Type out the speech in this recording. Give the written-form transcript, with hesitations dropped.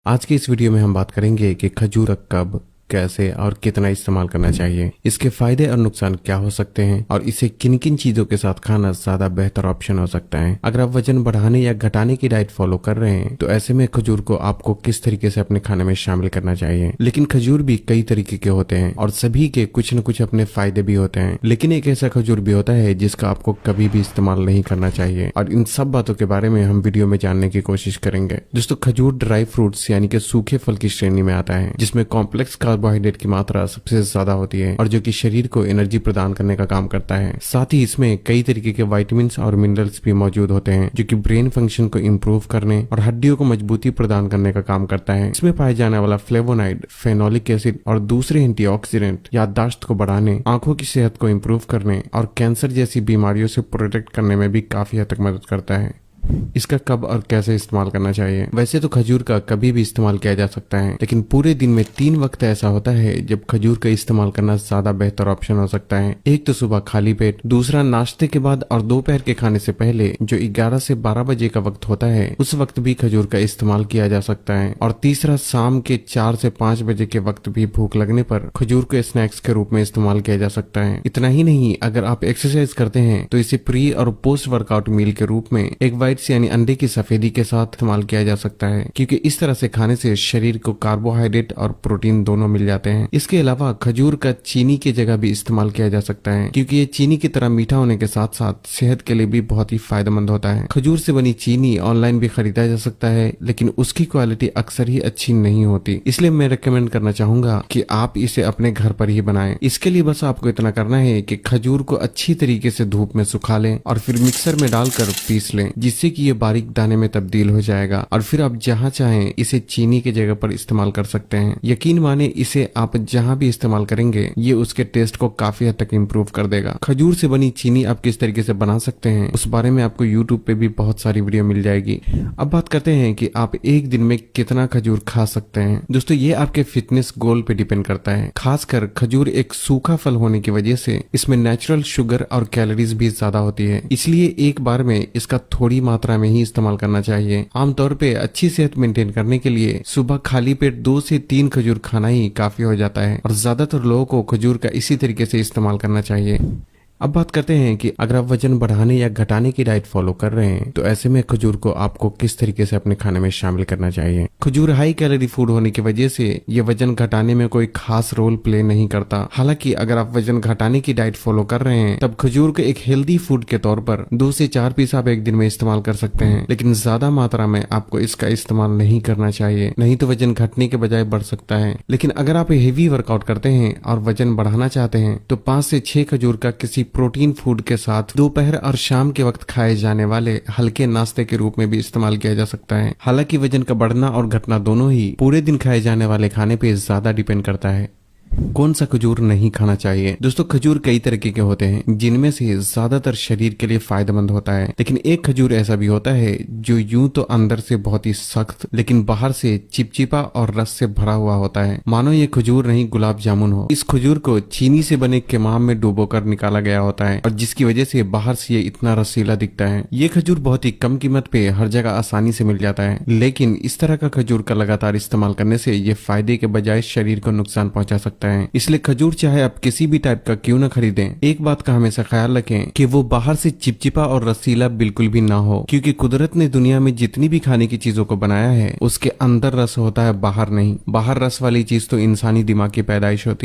आज के इस वीडियो में हम बात करेंगे कि खजूर का कब, कैसे और कितना इस्तेमाल करना चाहिए, इसके फायदे और नुकसान क्या हो सकते हैं और इसे किन किन चीजों के साथ खाना ज्यादा बेहतर ऑप्शन हो सकता है। अगर आप वजन बढ़ाने या घटाने की डाइट फॉलो कर रहे हैं तो ऐसे में खजूर को आपको किस तरीके से अपने खाने में शामिल करना चाहिए। लेकिन खजूर भी कई तरीके के होते हैं और सभी के कुछ न कुछ अपने फायदे भी होते हैं। लेकिन एक ऐसा खजूर भी होता है जिसका आपको कभी भी इस्तेमाल नहीं करना चाहिए और इन सब बातों के बारे में हम वीडियो में जानने की कोशिश करेंगे। दोस्तों, खजूर ड्राई फ्रूट्स यानी कि सूखे फल की श्रेणी में आता है जिसमें कॉम्प्लेक्स कार्बोहाइड्रेट की मात्रा सबसे ज्यादा होती है और जो कि शरीर को एनर्जी प्रदान करने का काम करता है। साथ ही इसमें कई तरीके के विटामिन्स और मिनरल्स भी मौजूद होते हैं जो कि ब्रेन फंक्शन को इम्प्रूव करने और हड्डियों को मजबूती प्रदान करने का काम करता है। इसमें पाए जाने वाला फ्लेवोनाइड, फेनोलिक एसिड और दूसरे एंटीऑक्सीडेंट याददाश्त को बढ़ाने, आंखों की सेहत को इम्प्रूव करने और कैंसर जैसी बीमारियों से प्रोटेक्ट करने में भी काफी हद तक मदद करता है। इसका कब और कैसे इस्तेमाल करना चाहिए। वैसे तो खजूर का कभी भी इस्तेमाल किया जा सकता है, लेकिन पूरे दिन में 3 वक्त ऐसा होता है जब खजूर का इस्तेमाल करना ज्यादा बेहतर ऑप्शन हो सकता है। एक तो सुबह खाली पेट, दूसरा नाश्ते के बाद और दोपहर के खाने से पहले जो 11 से 12 बजे का वक्त होता है उस वक्त भी खजूर का इस्तेमाल किया जा सकता है, और तीसरा शाम के 4 से 5 बजे के वक्त भी भूख लगने पर खजूर को स्नैक्स के रूप में इस्तेमाल किया जा सकता है। इतना ही नहीं, अगर आप एक्सरसाइज करते हैं तो इसे प्री और पोस्ट वर्कआउट मील के रूप में एक वाइट यानी अंडे की सफेदी के साथ इस्तेमाल किया जा सकता है, क्योंकि इस तरह से खाने से शरीर को कार्बोहाइड्रेट और प्रोटीन दोनों मिल जाते हैं। इसके अलावा खजूर का चीनी की जगह भी इस्तेमाल किया जा सकता है, क्योंकि ये चीनी की तरह मीठा होने के साथ साथ सेहत के लिए भी बहुत ही फायदेमंद होता है। खजूर से बनी चीनी ऑनलाइन भी खरीदा जा सकता है, लेकिन उसकी क्वालिटी अक्सर ही अच्छी नहीं होती, इसलिए मैं रिकमेंड करना चाहूंगा कि आप इसे अपने घर पर ही बनाएं। इसके लिए बस आपको इतना करना है कि खजूर को अच्छी तरीके से धूप में सुखा लें और फिर मिक्सर में डालकर पीस लें, जिससे कि ये बारीक दाने में तब्दील हो जाएगा और फिर आप जहां चाहें इसे चीनी की जगह पर इस्तेमाल कर सकते हैं। यकीन माने, इसे आप जहां भी इस्तेमाल करेंगे ये उसके टेस्ट को काफी हद तक इम्प्रूव कर देगा। खजूर से बनी चीनी आप किस तरीके से बना सकते हैं उस बारे में आपको यूट्यूब पे भी बहुत सारी वीडियो मिल जाएगी। अब बात करते हैं कि आप एक दिन में कितना खजूर खा सकते हैं। दोस्तों, ये आपके फिटनेस गोल पे डिपेंड करता है। खासकर खजूर एक सूखा फल होने की वजह से इसमें नेचुरल शुगर और कैलोरीज भी ज्यादा होती है, इसलिए एक बार में इसका थोड़ी मात्रा में ही इस्तेमाल करना चाहिए। आमतौर पे अच्छी सेहत मेंटेन करने के लिए सुबह खाली पेट 2 से 3 खजूर खाना ही काफी हो जाता है और ज्यादातर लोगों को खजूर का इसी तरीके से इस्तेमाल करना चाहिए। अब बात करते हैं कि अगर आप वजन बढ़ाने या घटाने की डाइट फॉलो कर रहे हैं तो ऐसे में खजूर को आपको किस तरीके से अपने खाने में शामिल करना चाहिए। खजूर हाई कैलोरी फूड होने की वजह से ये वजन घटाने में कोई खास रोल प्ले नहीं करता। हालांकि अगर आप वजन घटाने की डाइट फॉलो कर रहे हैं तब खजूर को एक हेल्दी फूड के तौर पर 2 से 4 पीस आप एक दिन में इस्तेमाल कर सकते हैं, लेकिन ज्यादा मात्रा में आपको इसका इस्तेमाल नहीं करना चाहिए, नहीं तो वजन घटने के बजाय बढ़ सकता है। लेकिन अगर आप हेवी वर्कआउट करते हैं और वजन बढ़ाना चाहते हैं तो 5 से 6 खजूर का किसी प्रोटीन फूड के साथ दोपहर और शाम के वक्त खाए जाने वाले हल्के नाश्ते के रूप में भी इस्तेमाल किया जा सकता है। हालांकि वजन का बढ़ना और घटना दोनों ही पूरे दिन खाए जाने वाले खाने पे ज्यादा डिपेंड करता है। कौन सा खजूर नहीं खाना चाहिए। दोस्तों, खजूर कई तरीके के होते हैं जिनमें से ज्यादातर शरीर के लिए फायदेमंद होता है, लेकिन एक खजूर ऐसा भी होता है जो यूं तो अंदर से बहुत ही सख्त लेकिन बाहर से चिपचिपा और रस से भरा हुआ होता है, मानो ये खजूर नहीं गुलाब जामुन हो। इस खजूर को चीनी से बने केमाम में डुबोकर निकाला गया होता है और जिसकी वजह से बाहर से ये इतना रसीला दिखता है। ये खजूर बहुत ही कम कीमत पे हर जगह आसानी से मिल जाता है, लेकिन इस तरह का खजूर का लगातार इस्तेमाल करने से ये फायदे के बजाय शरीर को नुकसान पहुंचा सकता है। इसलिए खजूर चाहे आप किसी भी टाइप का क्यों न खरीदें, एक बात का हमेशा ख्याल रखें कि वो बाहर से चिपचिपा और रसीला बिल्कुल भी ना हो, क्योंकि कुदरत ने दुनिया में जितनी भी खाने की चीजों को बनाया है उसके अंदर रस होता है, बाहर नहीं। बाहर रस वाली चीज तो इंसानी दिमाग की पैदाइश होती है।